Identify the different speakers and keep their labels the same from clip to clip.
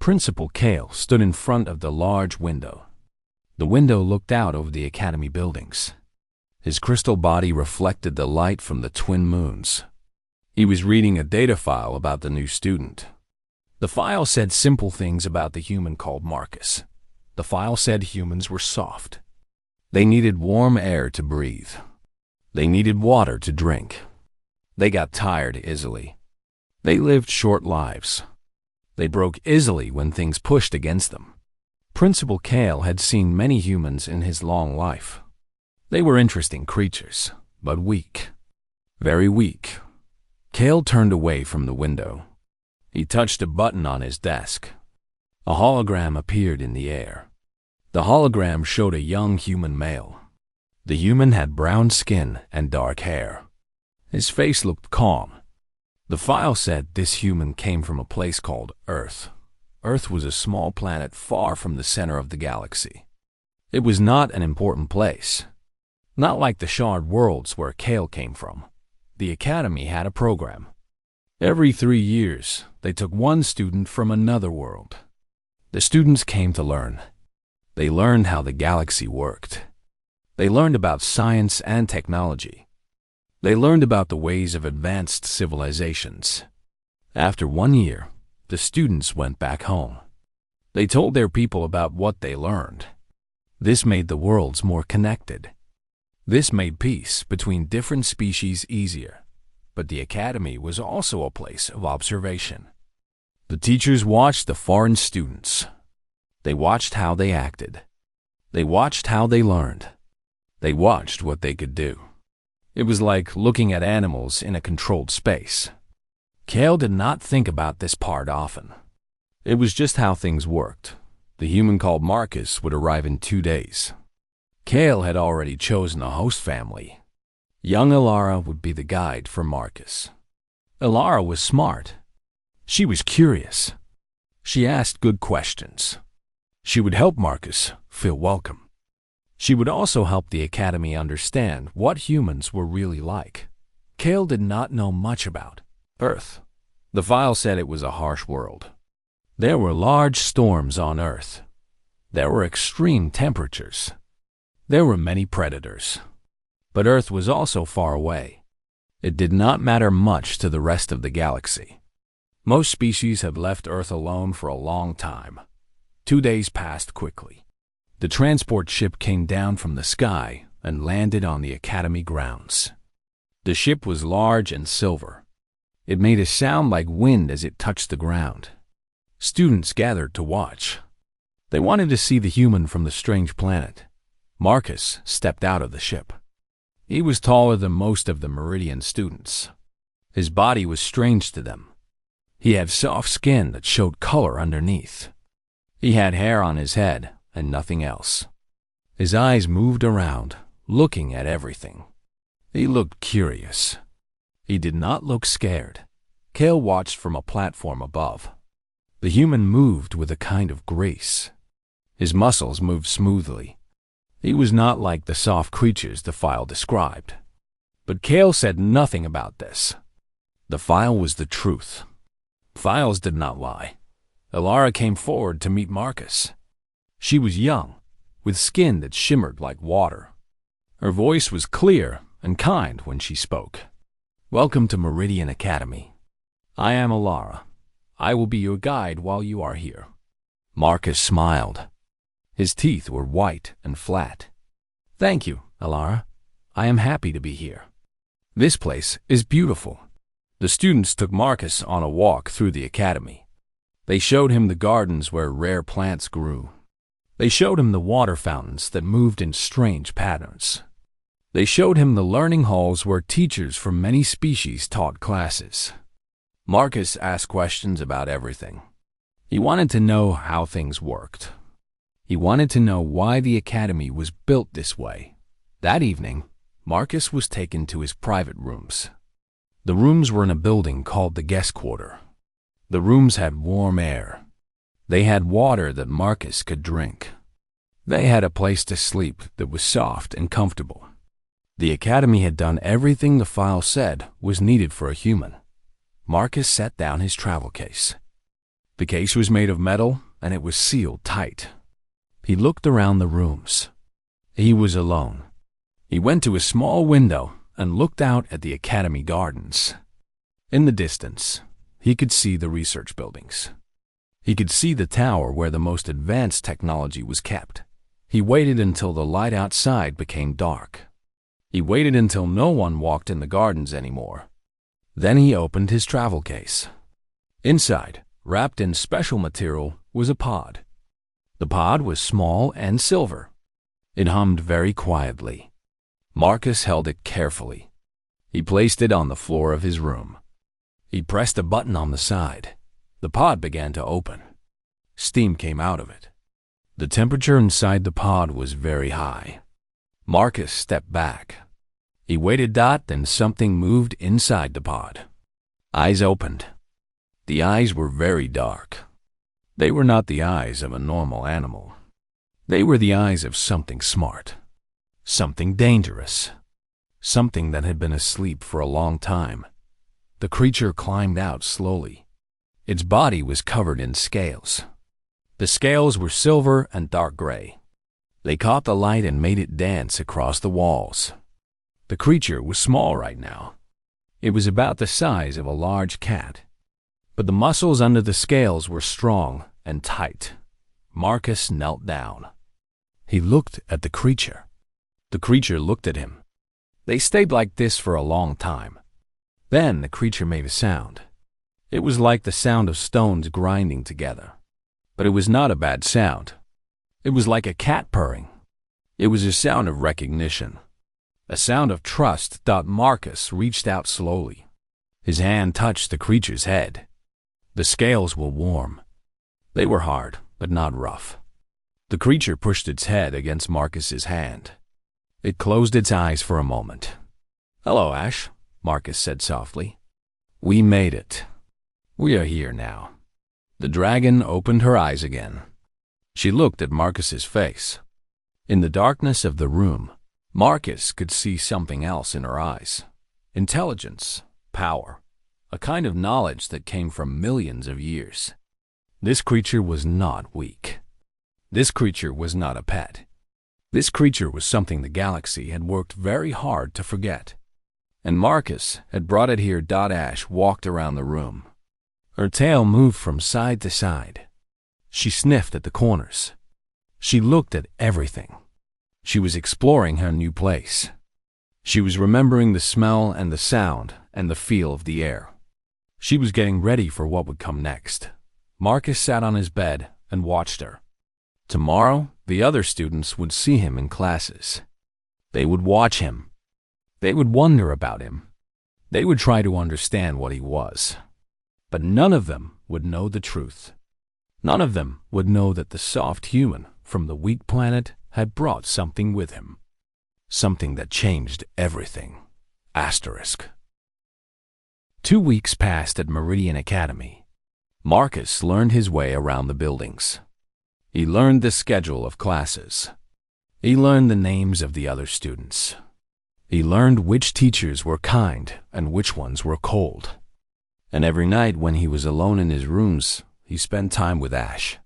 Speaker 1: Principal Kale stood in front of the large window. The window looked out over the academy buildings. His crystal body reflected the light from the twin moons. He was reading a data file about the new student. The file said simple things about the human called Marcus. The file said humans were soft. They needed warm air to breathe. They needed water to drink. They got tired easily. They lived short lives. They broke easily when things pushed against them. Principal Kale had seen many humans in his long life. They were interesting creatures, but weak. Very weak. Kale turned away from the window. He touched a button on his desk. A hologram appeared in the air. The hologram showed a young human male. The human had brown skin and dark hair. His face looked calm. The file said this human came from a place called Earth. Earth was a small planet far from the center of the galaxy. It was not an important place. Not like the shard worlds where Kale came from. The academy had a program. Every 3 years, they took one student from another world. The students came to learn. They learned how the galaxy worked. They learned about science and technology. They learned about the ways of advanced civilizations. After 1 year, the students went back home. They told their people about what they learned. This made the worlds more connected. This made peace between different species easier. But the academy was also a place of observation. The teachers watched the foreign students. They watched how they acted. They watched how they learned. They watched what they could do. It was like looking at animals in a controlled space. Kale did not think about this part often. It was just how things worked. The human called Marcus would arrive in 2 days. Kale had already chosen a host family. Young Alara would be the guide for Marcus. Alara was smart. She was curious. She asked good questions. She would help Marcus feel welcome. She would also help the academy understand what humans were really like. Kale did not know much about Earth. The file said it was a harsh world. There were large storms on Earth. There were extreme temperatures. There were many predators. But Earth was also far away. It did not matter much to the rest of the galaxy. Most species had left Earth alone for a long time. 2 days passed quickly. The transport ship came down from the sky and landed on the academy grounds. The ship was large and silver. It made a sound like wind as it touched the ground. Students gathered to watch. They wanted to see the human from the strange planet. Marcus stepped out of the ship. He was taller than most of the Meridian students. His body was strange to them. He had soft skin that showed color underneath. He had hair on his head and nothing else. His eyes moved around, looking at everything. He looked curious. He did not look scared. Kale watched from a platform above. The human moved with a kind of grace. His muscles moved smoothly. He was not like the soft creatures the file described. But Kale said nothing about this. The file was the truth. Files did not lie. Alara came forward to meet Marcus. She was young, with skin that shimmered like water. Her voice was clear and kind when she spoke. Welcome to Meridian Academy. I am Alara. I will be your guide while you are here. Marcus smiled. His teeth were white and flat. Thank you, Alara. I am happy to be here. This place is beautiful. The students took Marcus on a walk through the academy. They showed him the gardens where rare plants grew. They showed him the water fountains that moved in strange patterns. They showed him the learning halls where teachers from many species taught classes. Marcus asked questions about everything. He wanted to know how things worked. He wanted to know why the academy was built this way. That evening, Marcus was taken to his private rooms. The rooms were in a building called the guest quarter. The rooms had warm air. They had water that Marcus could drink. They had a place to sleep that was soft and comfortable. The academy had done everything the file said was needed for a human. Marcus set down his travel case. The case was made of metal, and it was sealed tight. He looked around the rooms. He was alone. He went to a small window and looked out at the academy gardens. In the distance, he could see the research buildings. He could see the tower where the most advanced technology was kept. He waited until the light outside became dark. He waited until no one walked in the gardens anymore. Then he opened his travel case. Inside, wrapped in special material, was a pod. The pod was small and silver. It hummed very quietly. Marcus held it carefully. He placed it on the floor of his room. He pressed a button on the side. The pod began to open. Steam came out of it. The temperature inside the pod was very high. Marcus stepped back. He waited, then something moved inside the pod. Eyes opened. The eyes were very dark. They were not the eyes of a normal animal. They were the eyes of something smart, something dangerous, something that had been asleep for a long time. The creature climbed out slowly. Its body was covered in scales. The scales were silver and dark gray. They caught the light and made it dance across the walls. The creature was small right now. It was about the size of a large cat. But the muscles under the scales were strong and tight. Marcus knelt down. He looked at the creature. The creature looked at him. They stayed like this for a long time. Then the creature made a sound. It was like the sound of stones grinding together. But it was not a bad sound. It was like a cat purring. It was a sound of recognition. A sound of trust. Marcus reached out slowly. His hand touched the creature's head. The scales were warm. They were hard, but not rough. The creature pushed its head against Marcus's hand. It closed its eyes for a moment. "Hello, Ash," Marcus said softly. "We made it. We are here now." The dragon opened her eyes again. She looked at Marcus's face. In the darkness of the room, Marcus could see something else in her eyes. Intelligence, power, a kind of knowledge that came from millions of years. This creature was not weak. This creature was not a pet. This creature was something the galaxy had worked very hard to forget. And Marcus had brought it here. Ash walked around the room. Her tail moved from side to side. She sniffed at the corners. She looked at everything. She was exploring her new place. She was remembering the smell and the sound and the feel of the air. She was getting ready for what would come next. Marcus sat on his bed and watched her. Tomorrow, the other students would see him in classes. They would watch him. They would wonder about him. They would try to understand what he was. But none of them would know the truth. None of them would know that the soft human from the weak planet had brought something with him. Something that changed everything. Asterisk. 2 weeks passed at Meridian Academy. Marcus learned his way around the buildings. He learned the schedule of classes. He learned the names of the other students. He learned which teachers were kind and which ones were cold. And every night when he was alone in his rooms, he spent time with Ash.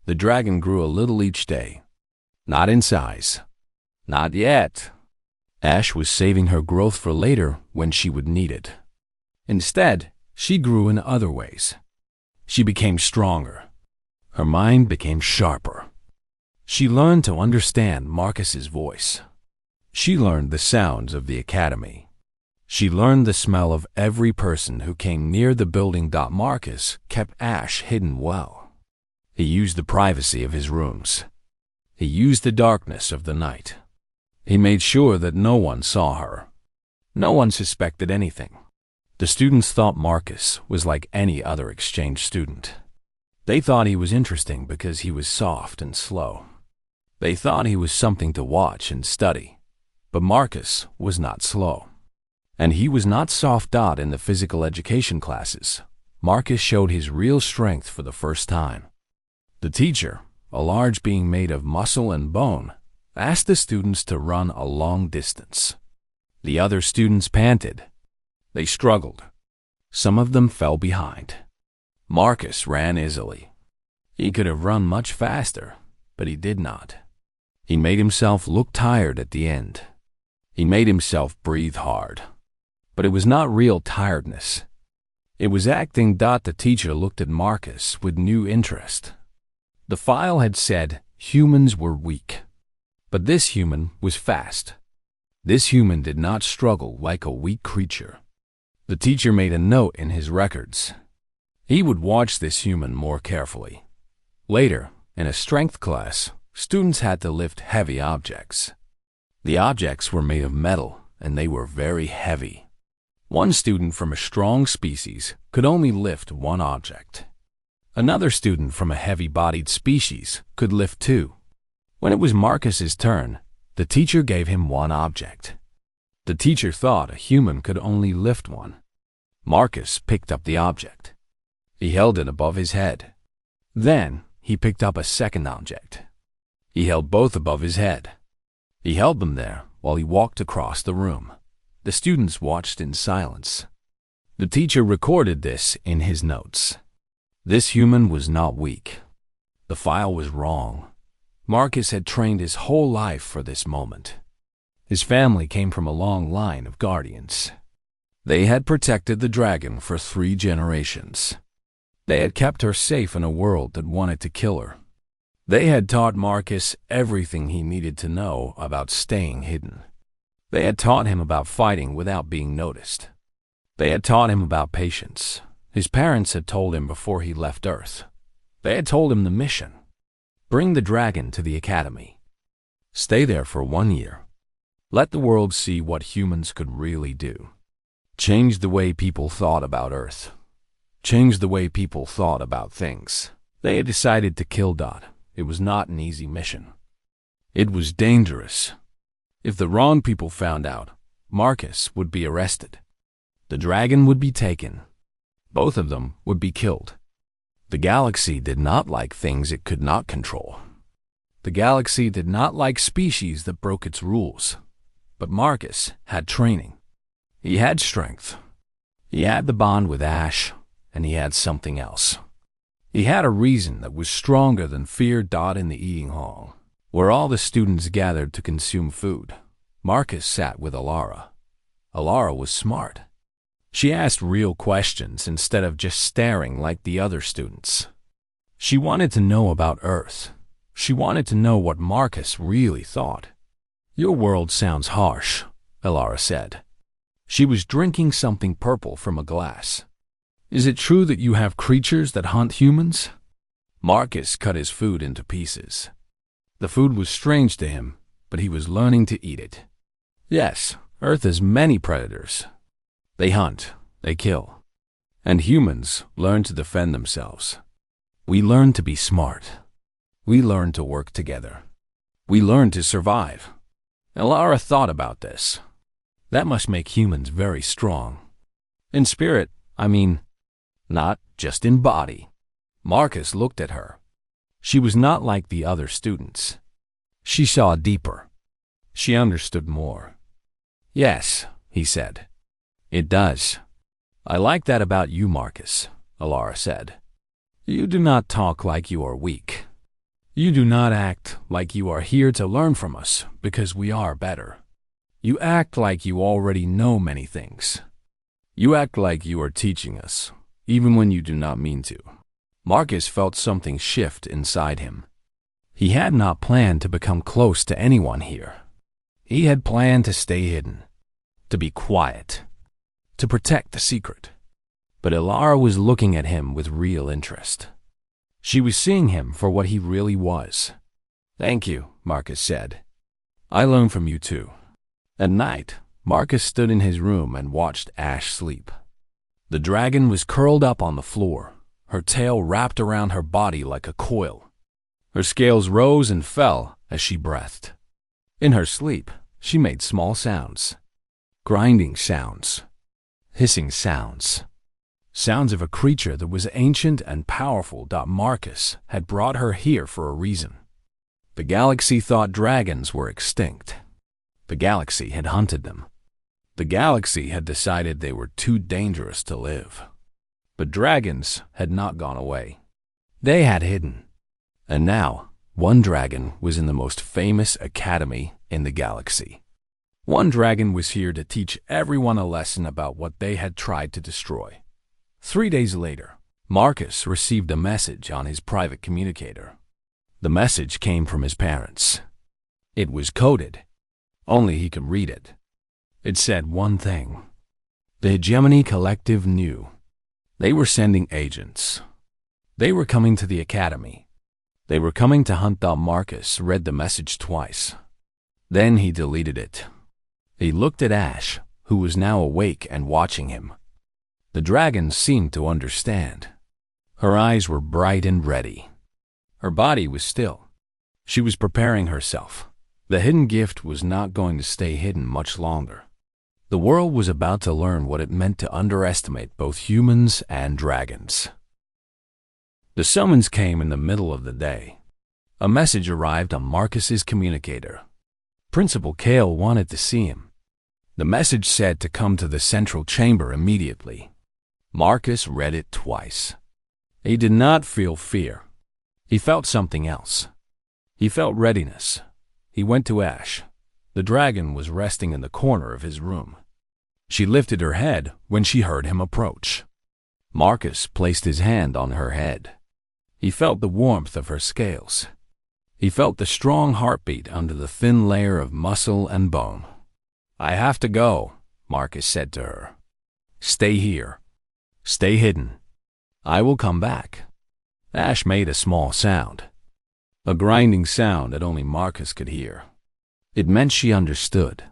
Speaker 1: The dragon grew a little each day. Not in size. Not yet. Ash was saving her growth for later when she would need it. Instead, she grew in other ways. She became stronger. Her mind became sharper. She learned to understand Marcus's voice. She learned the sounds of the academy. She learned the smell of every person who came near the building. Marcus kept Ash hidden well. He used the privacy of his rooms. He used the darkness of the night. He made sure that no one saw her. No one suspected anything. The students thought Marcus was like any other exchange student. They thought he was interesting because he was soft and slow. They thought he was something to watch and study. But Marcus was not slow. And he was not soft. In the physical education classes, Marcus showed his real strength for the first time. The teacher, a large being made of muscle and bone, asked the students to run a long distance. The other students panted. They struggled. Some of them fell behind. Marcus ran easily. He could have run much faster, but he did not. He made himself look tired at the end. He made himself breathe hard. But it was not real tiredness. It was acting. The teacher looked at Marcus with new interest. The file had said humans were weak. But this human was fast. This human did not struggle like a weak creature. The teacher made a note in his records. He would watch this human more carefully. Later, in a strength class, students had to lift heavy objects. The objects were made of metal, and they were very heavy. One student from a strong species could only lift one object. Another student from a heavy-bodied species could lift two. When it was Marcus's turn, the teacher gave him one object. The teacher thought a human could only lift one. Marcus picked up the object. He held it above his head. Then he picked up a second object. He held both above his head. He held them there while he walked across the room. The students watched in silence. The teacher recorded this in his notes. This human was not weak. The file was wrong. Marcus had trained his whole life for this moment. His family came from a long line of guardians. They had protected the dragon for 3 generations. They had kept her safe in a world that wanted to kill her. They had taught Marcus everything he needed to know about staying hidden. They had taught him about fighting without being noticed. They had taught him about patience. His parents had told him before he left Earth. They had told him the mission. Bring the dragon to the academy. Stay there for 1 year. Let the world see what humans could really do. Change the way people thought about Earth. Change the way people thought about things. They had decided to kill Dot. It was not an easy mission. It was dangerous. If the wrong people found out, Marcus would be arrested. The dragon would be taken. Both of them would be killed. The galaxy did not like things it could not control. The galaxy did not like species that broke its rules. But Marcus had training. He had strength. He had the bond with Ash, and he had something else. He had a reason that was stronger than fear. In the eating hall, where all the students gathered to consume food, Marcus sat with Alara. Alara was smart. She asked real questions instead of just staring like the other students. She wanted to know about Earth. She wanted to know what Marcus really thought. Your world sounds harsh, Alara said. She was drinking something purple from a glass. Is it true that you have creatures that hunt humans? Marcus cut his food into pieces. The food was strange to him, but he was learning to eat it. Yes, Earth has many predators. They hunt, they kill. And humans learn to defend themselves. We learn to be smart. We learn to work together. We learn to survive. Alara thought about this. That must make humans very strong. In spirit, I mean, not just in body. Marcus looked at her. She was not like the other students. She saw deeper. She understood more. Yes, he said. It does. I like that about you, Marcus, Alara said. You do not talk like you are weak. You do not act like you are here to learn from us because we are better. You act like you already know many things. You act like you are teaching us, even when you do not mean to. Marcus felt something shift inside him. He had not planned to become close to anyone here. He had planned to stay hidden, to be quiet, to protect the secret. But Alara was looking at him with real interest. She was seeing him for what he really was. Thank you, Marcus said. I learned from you too. At night, Marcus stood in his room and watched Ash sleep. The dragon was curled up on the floor, her tail wrapped around her body like a coil. Her scales rose and fell as she breathed. In her sleep, she made small sounds. Grinding sounds. Hissing sounds. Sounds of a creature that was ancient and powerful. Marcus had brought her here for a reason. The galaxy thought dragons were extinct. The galaxy had hunted them. The galaxy had decided they were too dangerous to live. But dragons had not gone away. They had hidden. And now, one dragon was in the most famous academy in the galaxy. One dragon was here to teach everyone a lesson about what they had tried to destroy. 3 days later, Marcus received a message on his private communicator. The message came from his parents. It was coded. Only he could read it. It said one thing. The Hegemony Collective knew. They were sending agents. They were coming to the academy. They were coming to hunt down Marcus. Read the message twice. Then he deleted it. He looked at Ash, who was now awake and watching him. The dragon seemed to understand. Her eyes were bright and ready. Her body was still. She was preparing herself. The hidden gift was not going to stay hidden much longer. The world was about to learn what it meant to underestimate both humans and dragons. The summons came in the middle of the day. A message arrived on Marcus's communicator. Principal Kale wanted to see him. The message said to come to the central chamber immediately. Marcus read it twice. He did not feel fear. He felt something else. He felt readiness. He went to Ash. The dragon was resting in the corner of his room. She lifted her head when she heard him approach. Marcus placed his hand on her head. He felt the warmth of her scales. He felt the strong heartbeat under the thin layer of muscle and bone. "I have to go," Marcus said to her. "Stay here. Stay hidden. I will come back." Ash made a small sound. A grinding sound that only Marcus could hear. It meant she understood.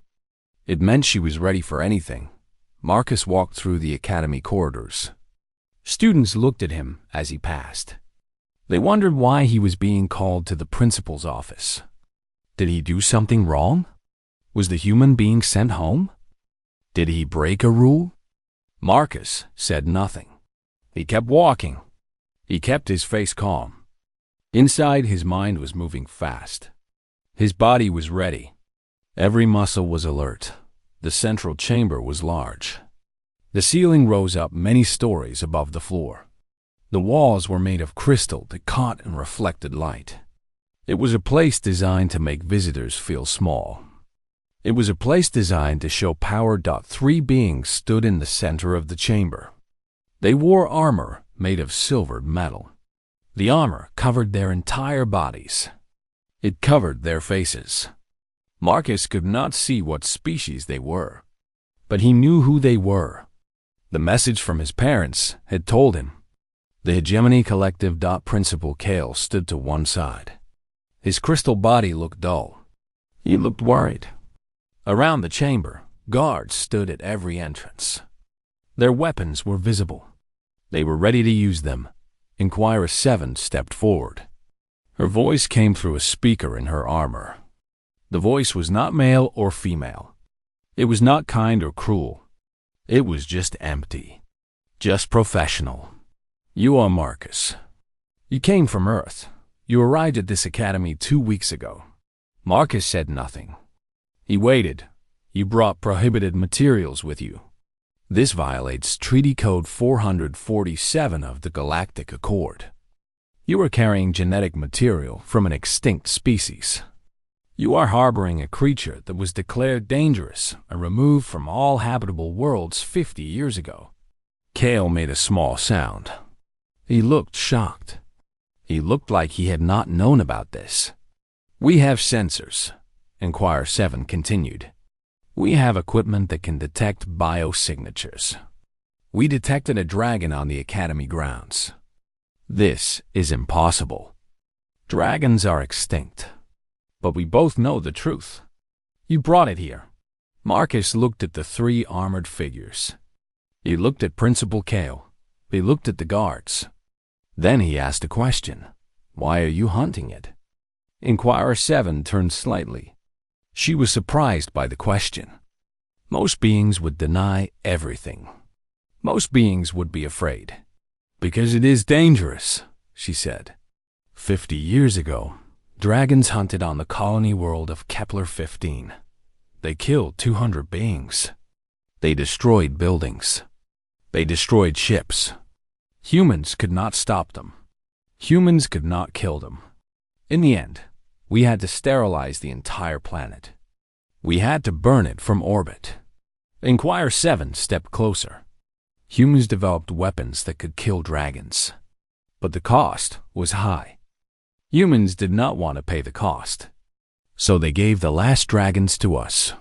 Speaker 1: It meant she was ready for anything. Marcus walked through the academy corridors. Students looked at him as he passed. They wondered why he was being called to the principal's office. Did he do something wrong? Was the human being sent home? Did he break a rule? Marcus said nothing. He kept walking. He kept his face calm. Inside, his mind was moving fast. His body was ready. Every muscle was alert. The central chamber was large. The ceiling rose up many stories above the floor. The walls were made of crystal that caught and reflected light. It was a place designed to make visitors feel small. It was a place designed to show power. 3 beings stood in the center of the chamber. They wore armor made of silvered metal. The armor covered their entire bodies. It covered their faces. Marcus could not see what species they were, but he knew who they were. The message from his parents had told him. The Hegemony Collective. Principal Kale stood to one side. His crystal body looked dull. He looked worried. Around the chamber, guards stood at every entrance. Their weapons were visible. They were ready to use them. Inquirer 7 stepped forward. Her voice came through a speaker in her armor. The voice was not male or female. It was not kind or cruel. It was just empty. Just professional. "You are Marcus. You came from Earth. You arrived at this academy 2 weeks ago." Marcus said nothing. He waited. "You brought prohibited materials with you. This violates Treaty Code 447 of the Galactic Accord. You are carrying genetic material from an extinct species. You are harboring a creature that was declared dangerous and removed from all habitable worlds 50 years ago." Kale made a small sound. He looked shocked. He looked like he had not known about this. "We have sensors," Inquirer 7 continued. "We have equipment that can detect biosignatures. We detected a dragon on the academy grounds. This is impossible. Dragons are extinct. But we both know the truth. You brought it here." Marcus looked at the 3 armored figures. He looked at Principal Kale. He looked at the guards. Then he asked a question. "Why are you hunting it?" Inquirer 7 turned slightly. She was surprised by the question. Most beings would deny everything. Most beings would be afraid. "Because it is dangerous," she said. 50 years ago, dragons hunted on the colony world of Kepler-15. They killed 200 beings. They destroyed buildings. They destroyed ships. Humans could not stop them. Humans could not kill them. In the end, we had to sterilize the entire planet. We had to burn it from orbit. Inquirer 7 stepped closer. Humans developed weapons that could kill dragons. But the cost was high. Humans did not want to pay the cost. So they gave the last dragons to us.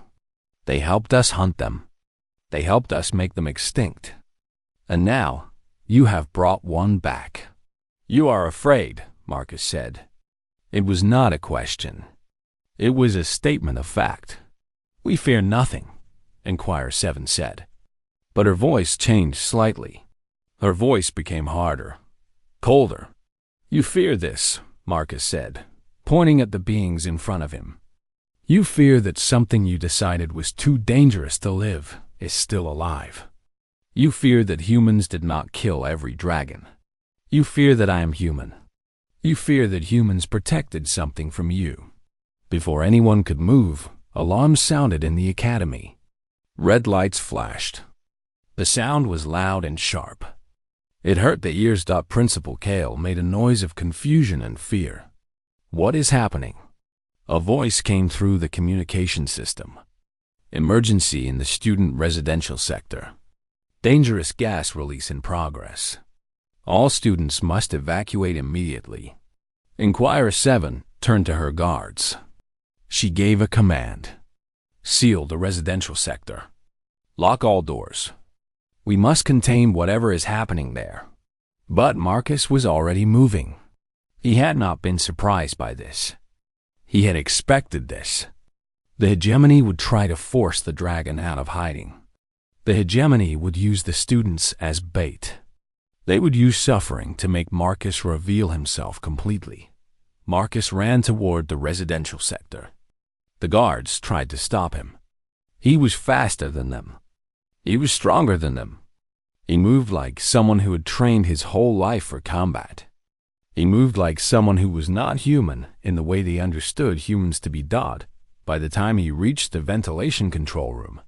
Speaker 1: They helped us hunt them. They helped us make them extinct. And now, you have brought one back. You are afraid, Marcus said. It was not a question. It was a statement of fact. We fear nothing, Inquirer 7 said. But her voice changed slightly. Her voice became harder, colder. You fear this, Marcus said, pointing at the beings in front of him. You fear that something you decided was too dangerous to live is still alive. You fear that humans did not kill every dragon. You fear that I am human. You fear that humans protected something from you. Before anyone could move, alarms sounded in the academy. Red lights flashed. The sound was loud and sharp. It hurt the ears. Principal Kale made a noise of confusion and fear. What is happening? A voice came through the communication system. Emergency in the student residential sector. Dangerous gas release in progress. All students must evacuate immediately. Inquirer 7 turned to her guards. She gave a command. Seal the residential sector. Lock all doors. We must contain whatever is happening there. But Marcus was already moving. He had not been surprised by this. He had expected this. The hegemony would try to force the dragon out of hiding. The hegemony would use the students as bait. They would use suffering to make Marcus reveal himself completely. Marcus ran toward the residential sector. The guards tried to stop him. He was faster than them. He was stronger than them. He moved like someone who had trained his whole life for combat. He moved like someone who was not human in the way they understood humans to be. By the time he reached the ventilation control room,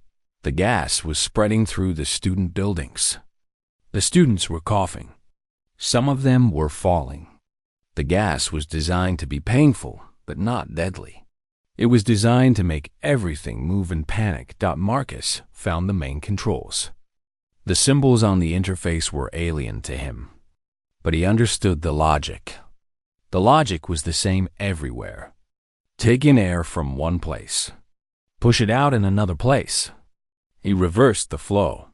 Speaker 1: the gas was spreading through the student buildings. The students were coughing. Some of them were falling. The gas was designed to be painful, but not deadly. It was designed to make everything move in panic. Marcus found the main controls. The symbols on the interface were alien to him, but he understood the logic. The logic was the same everywhere. Take in air from one place. Push it out in another place. He reversed the flow.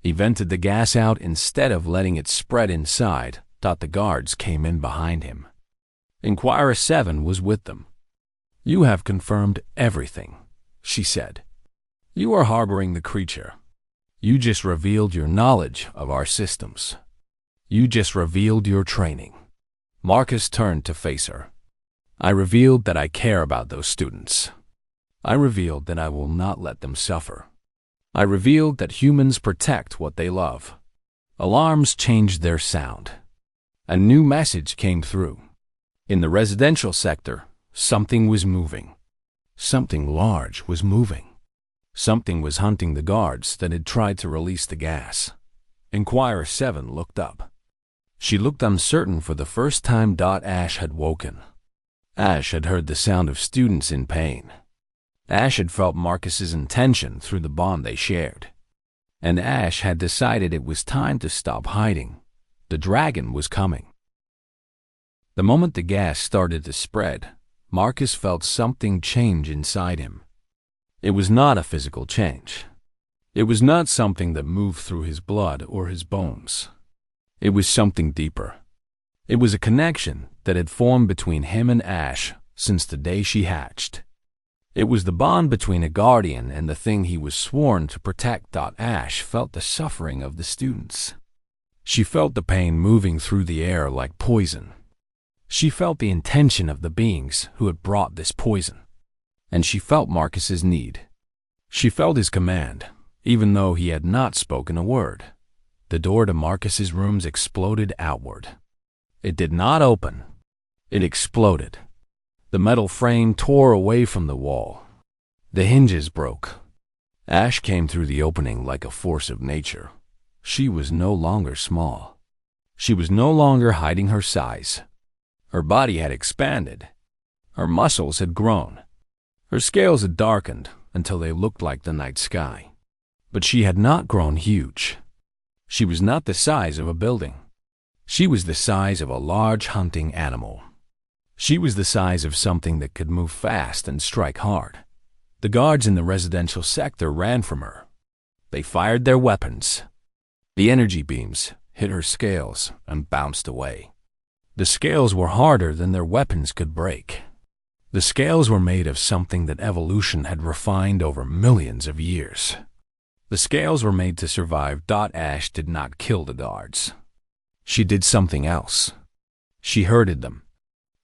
Speaker 1: He vented the gas out instead of letting it spread inside. The guards came in behind him. Inquirer 7 was with them. You have confirmed everything, she said. You are harboring the creature. You just revealed your knowledge of our systems. You just revealed your training. Marcus turned to face her. I revealed that I care about those students. I revealed that I will not let them suffer. I revealed that humans protect what they love. Alarms changed their sound. A new message came through. In the residential sector, something was moving. Something large was moving. Something was hunting the guards that had tried to release the gas. Inquirer 7 looked up. She looked uncertain for the first time. Ash had woken. Ash had heard the sound of students in pain. Ash had felt Marcus's intention through the bond they shared. And Ash had decided it was time to stop hiding. The dragon was coming. The moment the gas started to spread, Marcus felt something change inside him. It was not a physical change. It was not something that moved through his blood or his bones. It was something deeper. It was a connection that had formed between him and Ash since the day she hatched. It was the bond between a guardian and the thing he was sworn to protect. Ash felt the suffering of the students. She felt the pain moving through the air like poison. She felt the intention of the beings who had brought this poison. And she felt Marcus's need. She felt his command, even though he had not spoken a word. The door to Marcus's rooms exploded outward. It did not open. It exploded. The metal frame tore away from the wall. The hinges broke. Ash came through the opening like a force of nature. She was no longer small. She was no longer hiding her size. Her body had expanded. Her muscles had grown. Her scales had darkened until they looked like the night sky. But she had not grown huge. She was not the size of a building. She was the size of a large hunting animal. She was the size of something that could move fast and strike hard. The guards in the residential sector ran from her. They fired their weapons. The energy beams hit her scales and bounced away. The scales were harder than their weapons could break. The scales were made of something that evolution had refined over millions of years. The scales were made to survive. Ash did not kill the guards. She did something else. She herded them.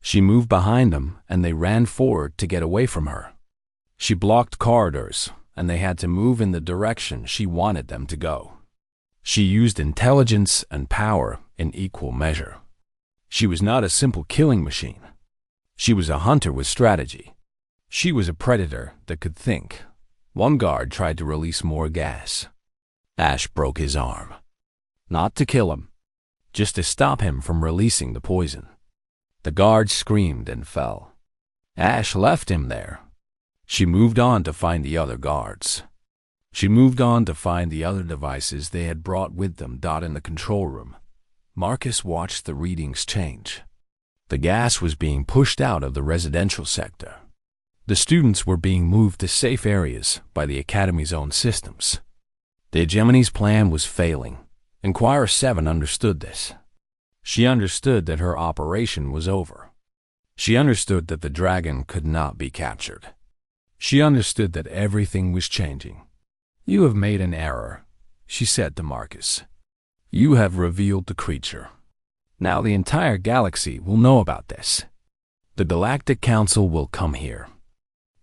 Speaker 1: She moved behind them, and they ran forward to get away from her. She blocked corridors, and they had to move in the direction she wanted them to go. She used intelligence and power in equal measure. She was not a simple killing machine. She was a hunter with strategy. She was a predator that could think. One guard tried to release more gas. Ash broke his arm. Not to kill him, just to stop him from releasing the poison. The guard screamed and fell. Ash left him there. She moved on to find the other guards. She moved on to find the other devices they had brought with them. In the control room, Marcus watched the readings change. The gas was being pushed out of the residential sector. The students were being moved to safe areas by the Academy's own systems. The Hegemony's plan was failing. Inquirer 7 understood this. She understood that her operation was over. She understood that the dragon could not be captured. She understood that everything was changing. "You have made an error," she said to Marcus. "You have revealed the creature. Now the entire galaxy will know about this. The Galactic Council will come here.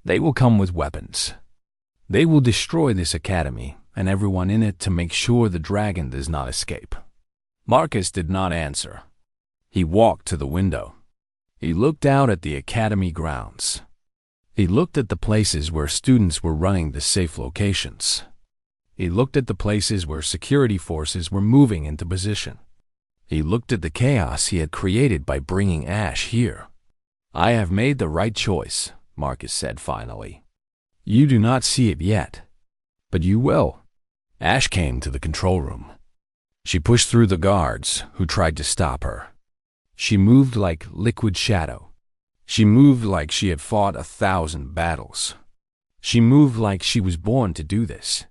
Speaker 1: They will come with weapons. They will destroy this academy and everyone in it to make sure the dragon does not escape." Marcus did not answer. He walked to the window. He looked out at the academy grounds. He looked at the places where students were running the safe locations. He looked at the places where security forces were moving into position. He looked at the chaos he had created by bringing Ash here. "I have made the right choice," Marcus said finally. "You do not see it yet, but you will." Ash came to the control room. She pushed through the guards who tried to stop her. She moved like liquid shadow. She moved like she had fought 1,000 battles. She moved like she was born to do this.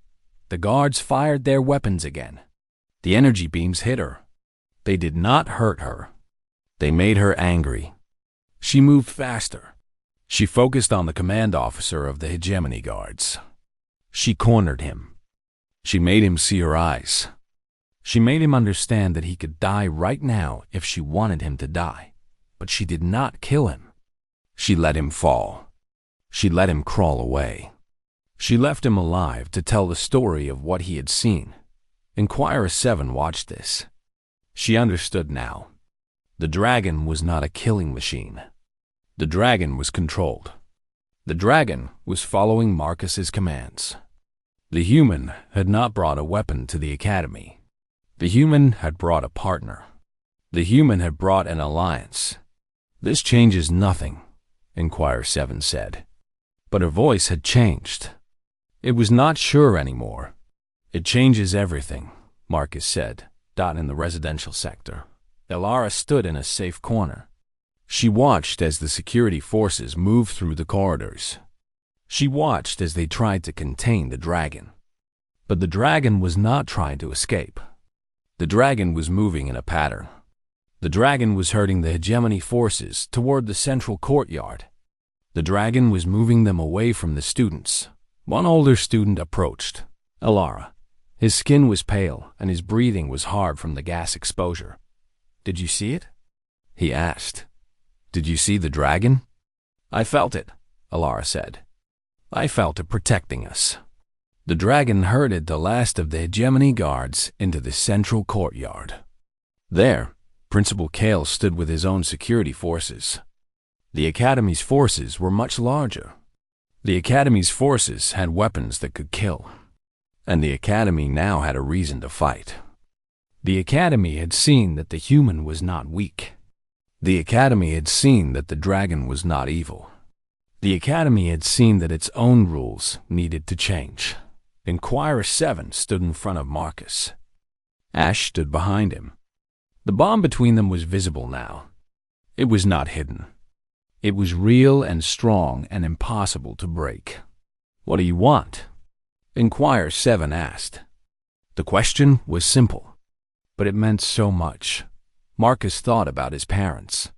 Speaker 1: The guards fired their weapons again. The energy beams hit her. They did not hurt her. They made her angry. She moved faster. She focused on the command officer of the Hegemony Guards. She cornered him. She made him see her eyes. She made him understand that he could die right now if she wanted him to die. But she did not kill him. She let him fall. She let him crawl away. She left him alive to tell the story of what he had seen. Inquirer 7 watched this. She understood now. The dragon was not a killing machine. The dragon was controlled. The dragon was following Marcus's commands. The human had not brought a weapon to the academy. The human had brought a partner. The human had brought an alliance. "This changes nothing," Inquirer 7 said. But her voice had changed. It was not sure anymore. "It changes everything," Marcus said. In the residential sector, Elara stood in a safe corner. She watched as the security forces moved through the corridors. She watched as they tried to contain the dragon. But the dragon was not trying to escape. The dragon was moving in a pattern. The dragon was herding the Hegemony forces toward the central courtyard. The dragon was moving them away from the students. One older student approached, Elara. His skin was pale, and his breathing was hard from the gas exposure. "Did you see it?" he asked. "Did you see the dragon?" "I felt it," Elara said. "I felt it protecting us." The dragon herded the last of the Hegemony guards into the central courtyard. There, Principal Kale stood with his own security forces. The Academy's forces were much larger. The Academy's forces had weapons that could kill. And the Academy now had a reason to fight. The Academy had seen that the human was not weak. The Academy had seen that the dragon was not evil. The Academy had seen that its own rules needed to change. Inquirer 7 stood in front of Marcus. Ash stood behind him. The bond between them was visible now. It was not hidden. It was real and strong and impossible to break. "What do you want?" Inquirer 7 asked. The question was simple, but it meant so much. Marcus thought about his parents.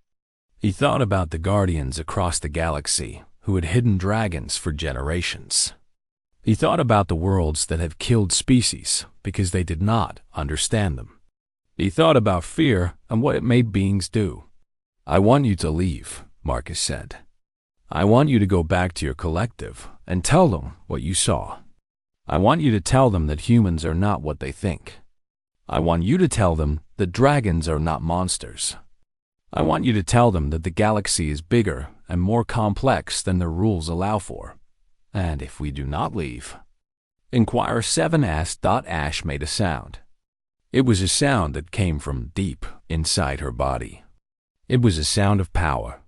Speaker 1: He thought about the guardians across the galaxy who had hidden dragons for generations. He thought about the worlds that have killed species because they did not understand them. He thought about fear and what it made beings do. "I want you to leave," Marcus said. "I want you to go back to your collective and tell them what you saw. I want you to tell them that humans are not what they think. I want you to tell them that dragons are not monsters. I want you to tell them that the galaxy is bigger and more complex than their rules allow for. And if we do not leave..." Inquirer 7 asked. Ash made a sound. It was a sound that came from deep inside her body. It was a sound of power.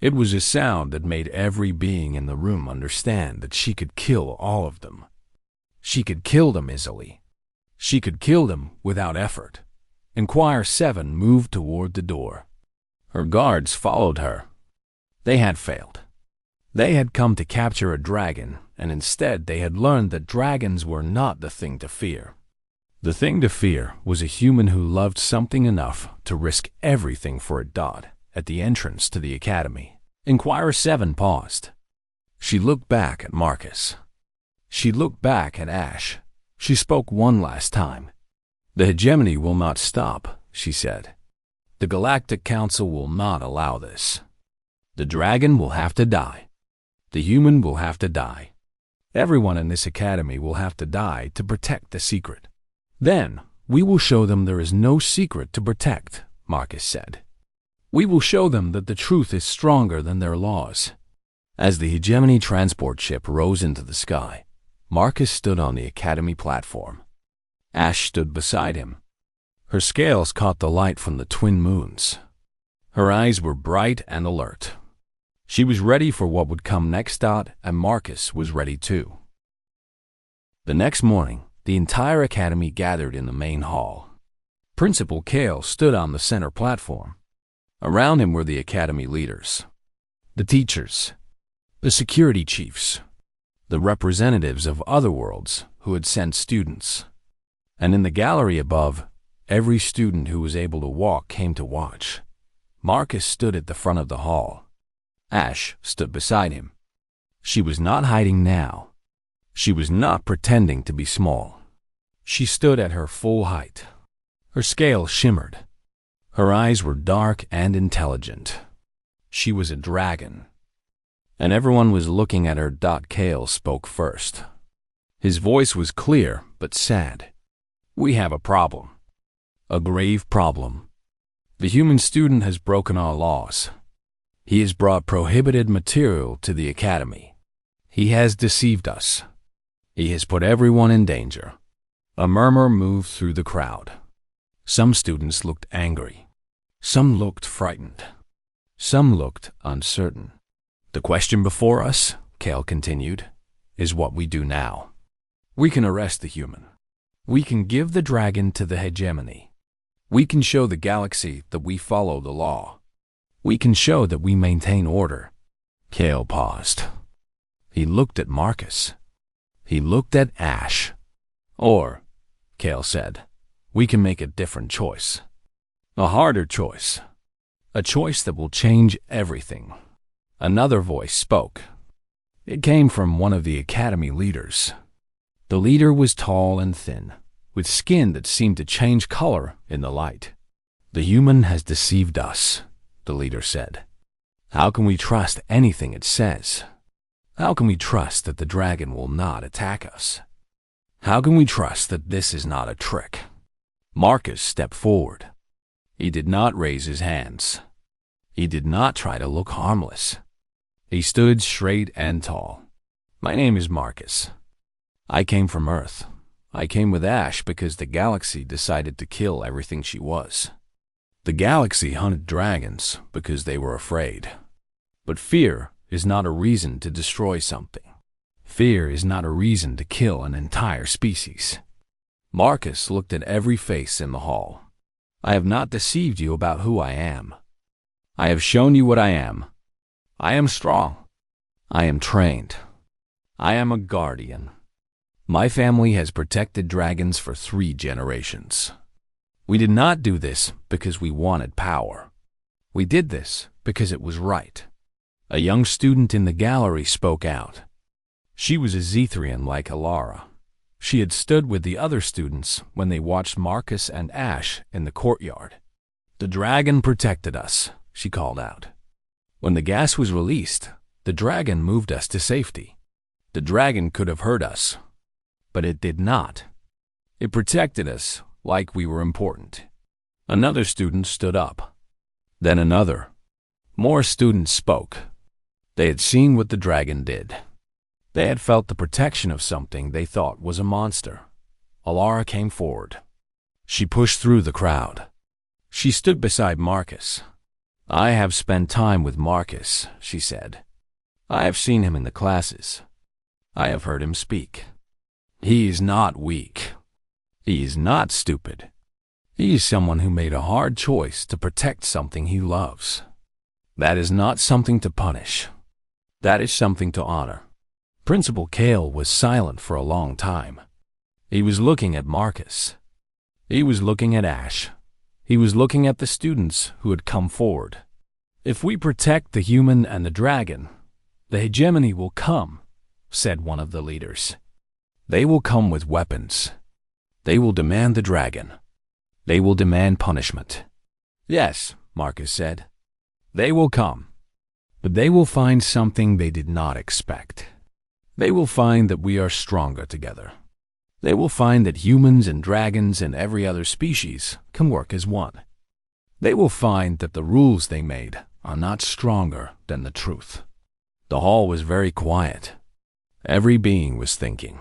Speaker 1: It was a sound that made every being in the room understand that she could kill all of them. She could kill them easily. She could kill them without effort. Inquirer 7 moved toward the door. Her guards followed her. They had failed. They had come to capture a dragon, and instead they had learned that dragons were not the thing to fear. The thing to fear was a human who loved something enough to risk everything for it. At the entrance to the Academy, Inquirer 7 paused. She looked back at Marcus. She looked back at Ash. She spoke one last time. "The hegemony will not stop," she said. "The Galactic Council will not allow this. The dragon will have to die. The human will have to die. Everyone in this academy will have to die to protect the secret. Then we will show them there is no secret to protect," Marcus said. "We will show them that the truth is stronger than their laws." As the hegemony transport ship rose into the sky, Marcus stood on the Academy platform. Ash stood beside him. Her scales caught the light from the twin moons. Her eyes were bright and alert. She was ready for what would come next. And Marcus was ready too. The next morning, the entire Academy gathered in the main hall. Principal Kale stood on the center platform. Around him were the Academy leaders, the teachers, the security chiefs, the representatives of other worlds who had sent students. And in the gallery above, every student who was able to walk came to watch. Marcus stood at the front of the hall. Ash stood beside him. She was not hiding now. She was not pretending to be small. She stood at her full height. Her scales shimmered. Her eyes were dark and intelligent. She was a dragon. And everyone was looking at her. Kale spoke first. His voice was clear but sad. "We have a problem. A grave problem. The human student has broken our laws. He has brought prohibited material to the Academy. He has deceived us. He has put everyone in danger." A murmur moved through the crowd. Some students looked angry. Some looked frightened. Some looked uncertain. "The question before us," Kale continued, "is what we do now. We can arrest the human. We can give the dragon to the hegemony. We can show the galaxy that we follow the law. We can show that we maintain order." Kale paused. He looked at Marcus. He looked at Ash. "Or," Kale said, "we can make a different choice. A harder choice. A choice that will change everything." Another voice spoke. It came from one of the Academy leaders. The leader was tall and thin, with skin that seemed to change color in the light. "The human has deceived us," the leader said. "How can we trust anything it says? How can we trust that the dragon will not attack us? How can we trust that this is not a trick?" Marcus stepped forward. He did not raise his hands. He did not try to look harmless. He stood straight and tall. "My name is Marcus. I came from Earth. I came with Ash because the galaxy decided to kill everything she was. The galaxy hunted dragons because they were afraid. But fear is not a reason to destroy something. Fear is not a reason to kill an entire species. Marcus looked at every face in the hall. I have not deceived you about who I am. I have shown you what I am. I am strong. I am trained. I am a guardian. My family has protected dragons for 3 generations. We did not do this because we wanted power. We did this because it was right. A young student in the gallery spoke out. She was a Zethrian like Alara. She had stood with the other students when they watched Marcus and Ash in the courtyard. The dragon protected us, she called out. When the gas was released, the dragon moved us to safety. The dragon could have hurt us, but it did not. It protected us like we were important. Another student stood up. Then another. More students spoke. They had seen what the dragon did. They had felt the protection of something they thought was a monster. Alara came forward. She pushed through the crowd. She stood beside Marcus. I have spent time with Marcus, she said. I have seen him in the classes. I have heard him speak. He is not weak. He is not stupid. He is someone who made a hard choice to protect something he loves. That is not something to punish. That is something to honor. Principal Kale was silent for a long time. He was looking at Marcus. He was looking at Ash. He was looking at the students who had come forward. If we protect the human and the dragon, the hegemony will come, said one of the leaders. They will come with weapons. They will demand the dragon. They will demand punishment. Yes, Marcus said. They will come. But they will find something they did not expect. They will find that we are stronger together. They will find that humans and dragons and every other species can work as one. They will find that the rules they made are not stronger than the truth. The hall was very quiet. Every being was thinking.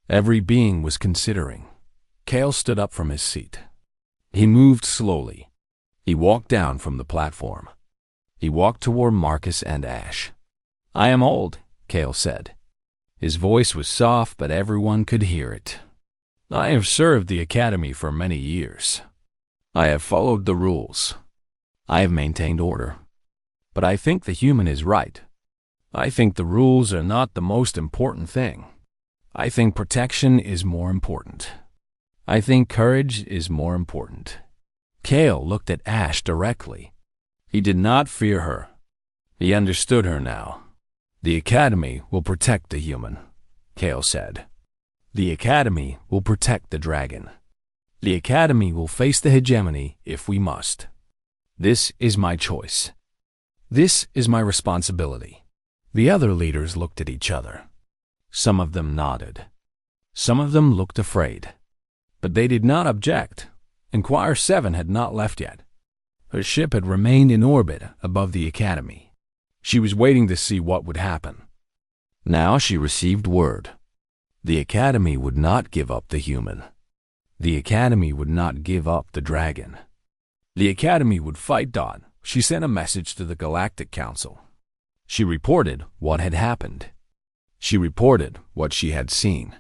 Speaker 1: Every being was considering. Kale stood up from his seat. He moved slowly. He walked down from the platform. He walked toward Marcus and Ash. I am old, Kale said. His voice was soft, but everyone could hear it. I have served the academy for many years. I have followed the rules. I have maintained order. But I think the human is right. I think the rules are not the most important thing. I think protection is more important. I think courage is more important. Kale looked at Ash directly. He did not fear her. He understood her now. The Academy will protect the human, Kale said. The Academy will protect the dragon. The Academy will face the hegemony if we must. This is my choice. This is my responsibility. The other leaders looked at each other. Some of them nodded. Some of them looked afraid. But they did not object. Inquirer 7 had not left yet. Her ship had remained in orbit above the Academy. She was waiting to see what would happen. Now she received word. The Academy would not give up the human. The Academy would not give up the dragon. The Academy would fight Dawn. She sent a message to the Galactic Council. She reported what had happened. She reported what she had seen.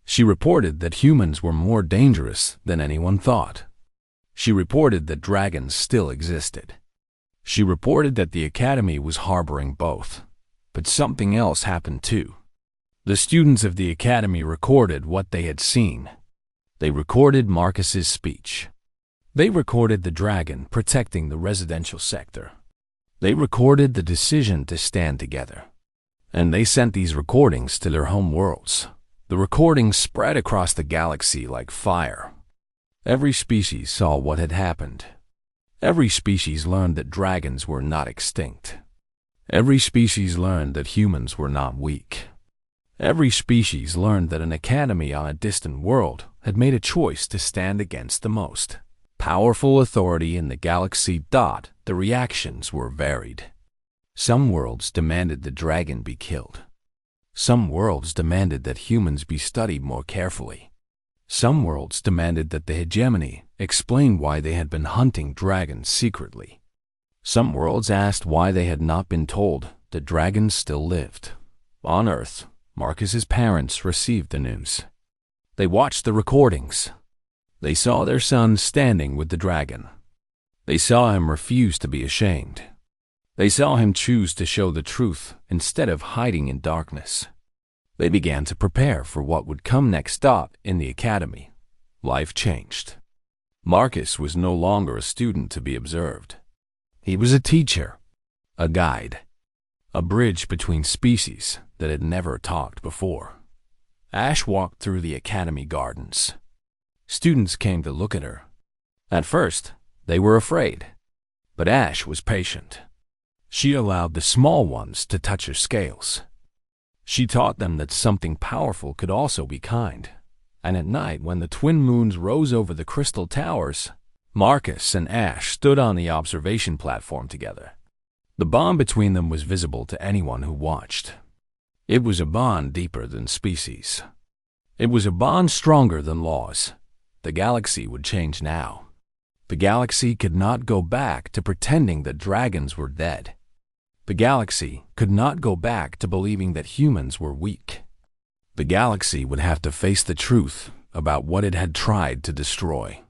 Speaker 1: She reported that humans were more dangerous than anyone thought. She reported that dragons still existed. She reported that the Academy was harboring both. But something else happened too. The students of the Academy recorded what they had seen. They recorded Marcus's speech. They recorded the dragon protecting the residential sector. They recorded the decision to stand together. And they sent these recordings to their home worlds. The recordings spread across the galaxy like fire. Every species saw what had happened. Every species learned that dragons were not extinct. Every species learned that humans were not weak. Every species learned that an academy on a distant world had made a choice to stand against the most powerful authority in the galaxy. The reactions were varied. Some worlds demanded the dragon be killed. Some worlds demanded that humans be studied more carefully. Some worlds demanded that the hegemony explain why they had been hunting dragons secretly. Some worlds asked why they had not been told that dragons still lived. On Earth, Marcus's parents received the news. They watched the recordings. They saw their son standing with the dragon. They saw him refuse to be ashamed. They saw him choose to show the truth instead of hiding in darkness. They began to prepare for what would come next up in the academy. Life changed. Marcus was no longer a student to be observed. He was a teacher, a guide, a bridge between species that had never talked before. Ash walked through the academy gardens. Students came to look at her. At first, they were afraid, but Ash was patient. She allowed the small ones to touch her scales. She taught them that something powerful could also be kind. And at night, when the twin moons rose over the crystal towers, Marcus and Ash stood on the observation platform together. The bond between them was visible to anyone who watched. It was a bond deeper than species. It was a bond stronger than laws. The galaxy would change now. The galaxy could not go back to pretending that dragons were dead. The galaxy could not go back to believing that humans were weak. The galaxy would have to face the truth about what it had tried to destroy.